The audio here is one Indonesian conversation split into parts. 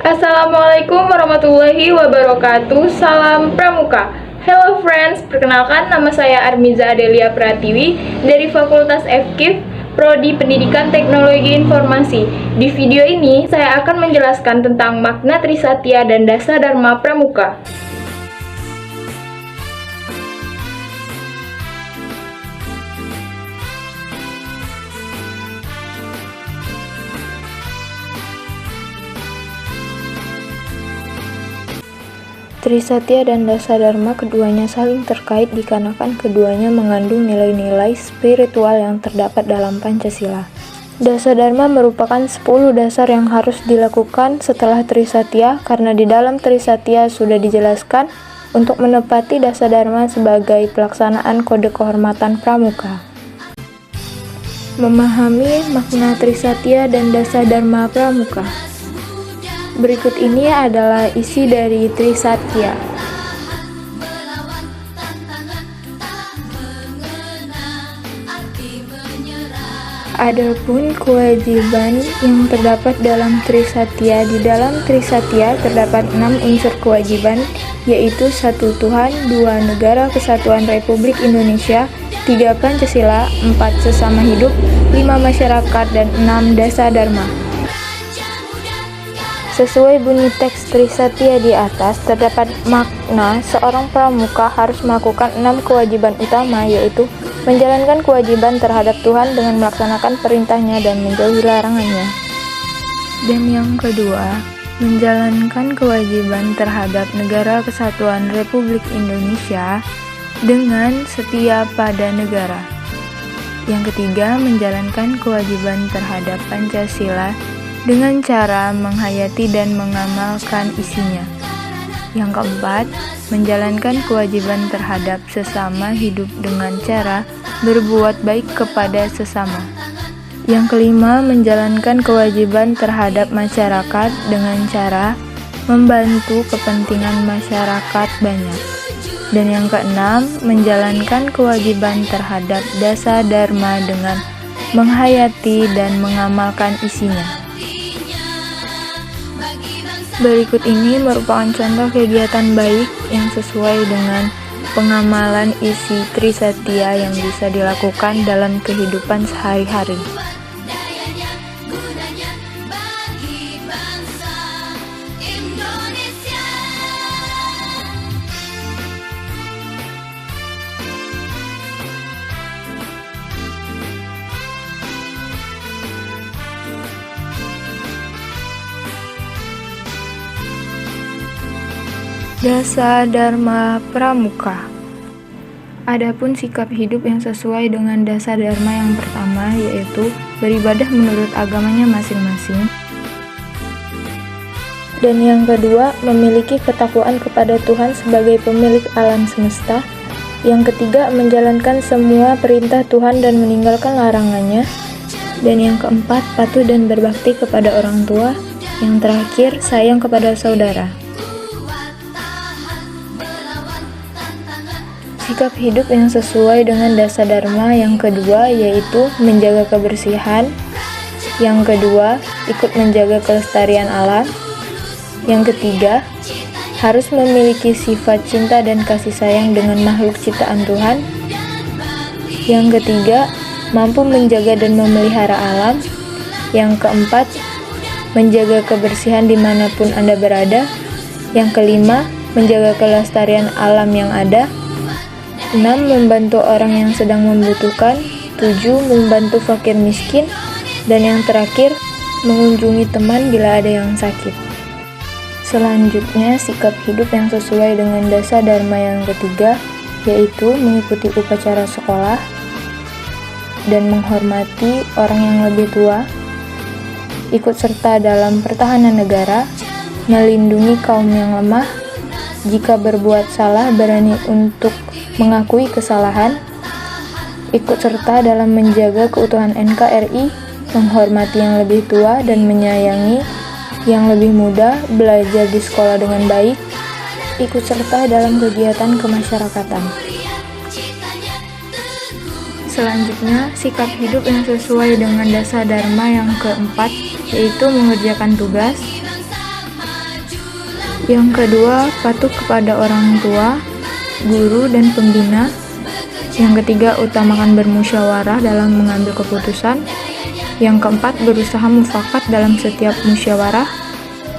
Assalamualaikum warahmatullahi wabarakatuh. Salam Pramuka. Hello friends, perkenalkan nama saya Armiza Adelia Pratiwi dari Fakultas FKIP, Prodi Pendidikan Teknologi Informasi. Di video ini saya akan menjelaskan tentang makna Trisatya dan Dasa Dharma Pramuka. Trisatya dan Dasa Dharma keduanya saling terkait dikarenakan keduanya mengandung nilai-nilai spiritual yang terdapat dalam Pancasila. Dasa Dharma merupakan 10 dasar yang harus dilakukan setelah Trisatya karena di dalam Trisatya sudah dijelaskan untuk menepati Dasa Dharma sebagai pelaksanaan kode kehormatan Pramuka. Memahami makna Trisatya dan Dasa Dharma Pramuka. Berikut ini adalah isi dari Trisatya. Adapun kewajiban yang terdapat dalam Trisatya, di dalam Trisatya terdapat 6 unsur kewajiban, yaitu 1 Tuhan, 2 Negara Kesatuan Republik Indonesia, 3 Pancasila, 4 sesama hidup, 5 masyarakat, dan 6 Dasa Dharma. Sesuai bunyi teks Trisatya di atas, terdapat makna seorang pramuka harus melakukan 6 kewajiban utama, yaitu menjalankan kewajiban terhadap Tuhan dengan melaksanakan perintahnya dan menjauhi larangannya. Dan yang kedua, menjalankan kewajiban terhadap Negara Kesatuan Republik Indonesia dengan setia pada negara. Yang ketiga, menjalankan kewajiban terhadap Pancasila dengan cara menghayati dan mengamalkan isinya. Yang keempat, menjalankan kewajiban terhadap sesama hidup dengan cara berbuat baik kepada sesama. Yang kelima, menjalankan kewajiban terhadap masyarakat dengan cara membantu kepentingan masyarakat banyak. Dan yang keenam, menjalankan kewajiban terhadap Dasa Dharma dengan menghayati dan mengamalkan isinya. Berikut ini merupakan contoh kegiatan baik yang sesuai dengan pengamalan isi Trisatya yang bisa dilakukan dalam kehidupan sehari-hari. Dasa Dharma Pramuka. Adapun sikap hidup yang sesuai dengan Dasa Dharma yang pertama, yaitu beribadah menurut agamanya masing-masing. Dan yang kedua, memiliki ketakwaan kepada Tuhan sebagai pemilik alam semesta. Yang ketiga, menjalankan semua perintah Tuhan dan meninggalkan larangannya. Dan yang keempat, patuh dan berbakti kepada orang tua. Yang terakhir, sayang kepada saudara. Sikap hidup yang sesuai dengan Dasa Dharma yang kedua, yaitu menjaga kebersihan. Yang kedua, ikut menjaga kelestarian alam. Yang ketiga, harus memiliki sifat cinta dan kasih sayang dengan makhluk ciptaan Tuhan. Yang ketiga, mampu menjaga dan memelihara alam. Yang keempat, menjaga kebersihan dimanapun Anda berada. Yang kelima, menjaga kelestarian alam yang ada. 6. Membantu orang yang sedang membutuhkan. 7. Membantu fakir miskin. Dan yang terakhir, mengunjungi teman bila ada yang sakit. Selanjutnya, sikap hidup yang sesuai dengan Dasa Dharma yang ketiga, yaitu mengikuti upacara sekolah dan menghormati orang yang lebih tua, ikut serta dalam pertahanan negara, melindungi kaum yang lemah, jika berbuat salah berani untuk mengakui kesalahan, ikut serta dalam menjaga keutuhan NKRI, menghormati yang lebih tua dan menyayangi yang lebih muda, belajar di sekolah dengan baik, ikut serta dalam kegiatan kemasyarakatan. Selanjutnya, sikap hidup yang sesuai dengan Dasa Dharma yang keempat, yaitu mengerjakan tugas. Yang kedua, patuh kepada orang tua, guru, dan pembina. Yang ketiga, utamakan bermusyawarah dalam mengambil keputusan. Yang keempat, berusaha mufakat dalam setiap musyawarah.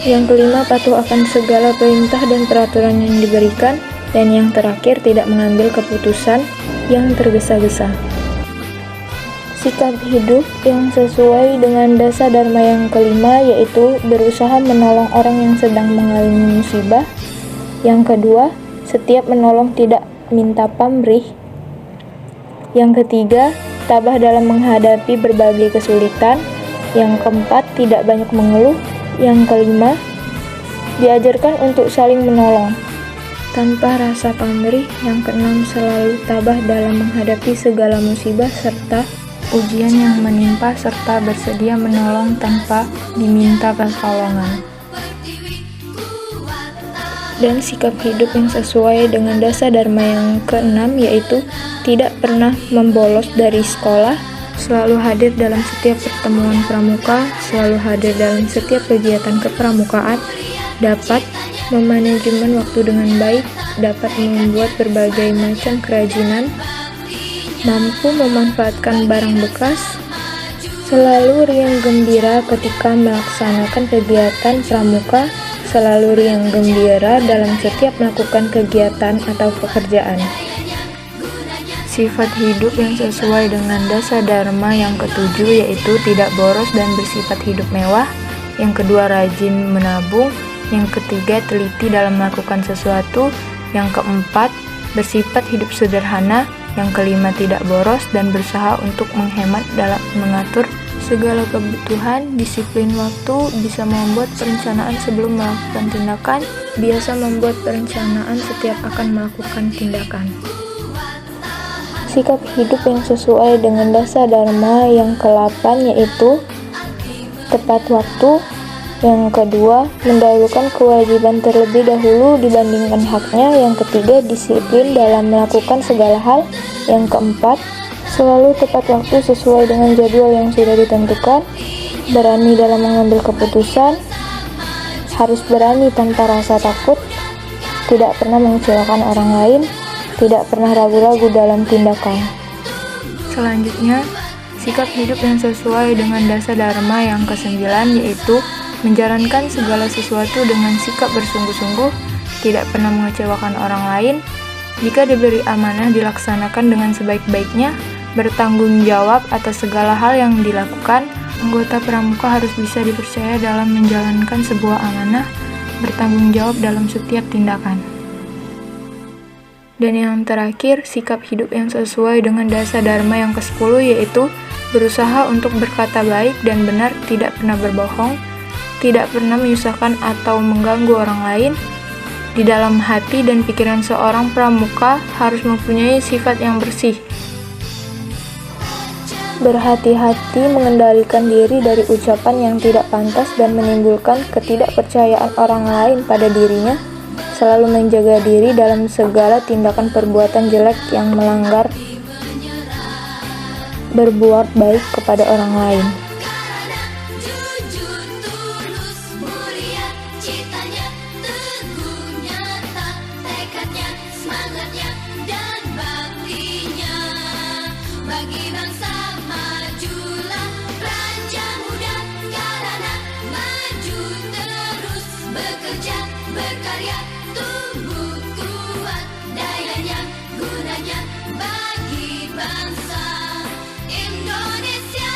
Yang kelima, patuh akan segala perintah dan peraturan yang diberikan. Dan yang terakhir, tidak mengambil keputusan yang tergesa-gesa. Sikap hidup yang sesuai dengan dasar dharma yang kelima yaitu berusaha menolong orang yang sedang mengalami musibah. Yang kedua, setiap menolong tidak minta pamrih. Yang ketiga, tabah dalam menghadapi berbagai kesulitan. Yang keempat, tidak banyak mengeluh. Yang kelima, diajarkan untuk saling menolong tanpa rasa pamrih. Yang keenam, selalu tabah dalam menghadapi segala musibah serta ujian yang menimpa serta bersedia menolong tanpa diminta pertolongan. Dan sikap hidup yang sesuai dengan dasar dharma yang keenam yaitu tidak pernah membolos dari sekolah, selalu hadir dalam setiap pertemuan pramuka, selalu hadir dalam setiap kegiatan kepramukaan, dapat memanajemen waktu dengan baik, dapat membuat berbagai macam kerajinan, mampu memanfaatkan barang bekas, selalu riang gembira ketika melaksanakan kegiatan pramuka, selalu riang gembira dalam setiap melakukan kegiatan atau pekerjaan. Sifat hidup yang sesuai dengan dasar dharma yang ketujuh yaitu tidak boros dan bersifat hidup mewah. Yang kedua, rajin menabung. Yang ketiga, teliti dalam melakukan sesuatu. Yang keempat, bersifat hidup sederhana. Yang kelima, tidak boros dan berusaha untuk menghemat dalam mengatur segala kebutuhan. Disiplin waktu, bisa membuat perencanaan sebelum melakukan tindakan, biasa membuat perencanaan setiap akan melakukan tindakan. Sikap hidup yang sesuai dengan dasar dharma yang ke-8 yaitu tepat waktu. Yang kedua, mendahulukan kewajiban terlebih dahulu dibandingkan haknya. Yang ketiga, disiplin dalam melakukan segala hal. Yang keempat, selalu tepat waktu sesuai dengan jadwal yang sudah ditentukan. Berani dalam mengambil keputusan. Harus berani tanpa rasa takut. Tidak pernah mengecewakan orang lain. Tidak pernah ragu-ragu dalam tindakan. Selanjutnya, sikap hidup yang sesuai dengan dasar dharma yang ke-9 yaitu menjalankan segala sesuatu dengan sikap bersungguh-sungguh, tidak pernah mengecewakan orang lain, jika diberi amanah dilaksanakan dengan sebaik-baiknya, bertanggung jawab atas segala hal yang dilakukan. Anggota pramuka harus bisa dipercaya dalam menjalankan sebuah amanah, bertanggung jawab dalam setiap tindakan. Dan yang terakhir, sikap hidup yang sesuai dengan dasar dharma yang ke-10 yaitu berusaha untuk berkata baik dan benar, tidak pernah berbohong, tidak pernah menyusahkan atau mengganggu orang lain. Di dalam hati dan pikiran seorang pramuka harus mempunyai sifat yang bersih. Berhati-hati mengendalikan diri dari ucapan yang tidak pantas dan menimbulkan ketidakpercayaan orang lain pada dirinya. Selalu menjaga diri dalam segala tindakan perbuatan jelek yang melanggar. Berbuat baik kepada orang lain. Bagi bangsa majulah Raja muda, karena maju terus bekerja, berkarya, tumbuh kuat dayanya, gunanya bagi bangsa Indonesia.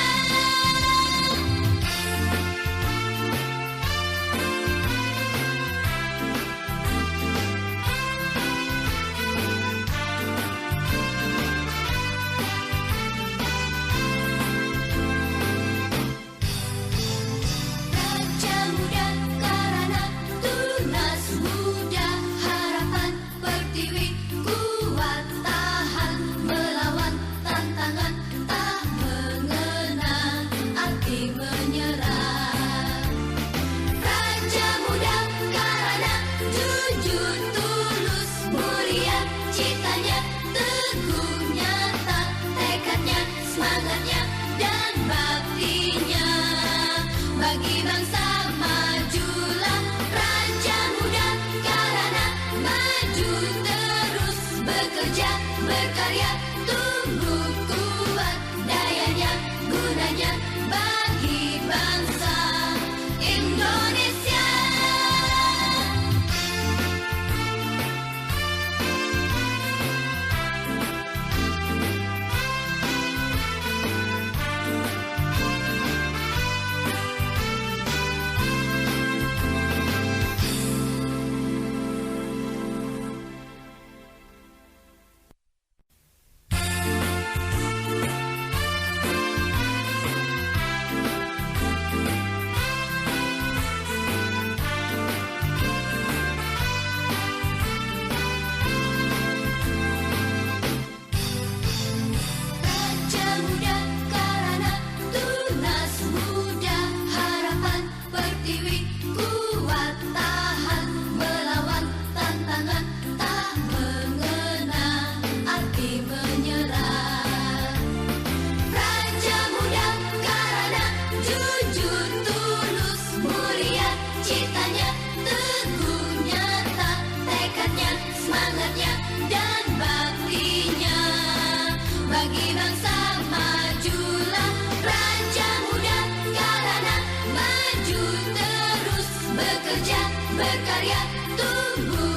berkarya, tumbuh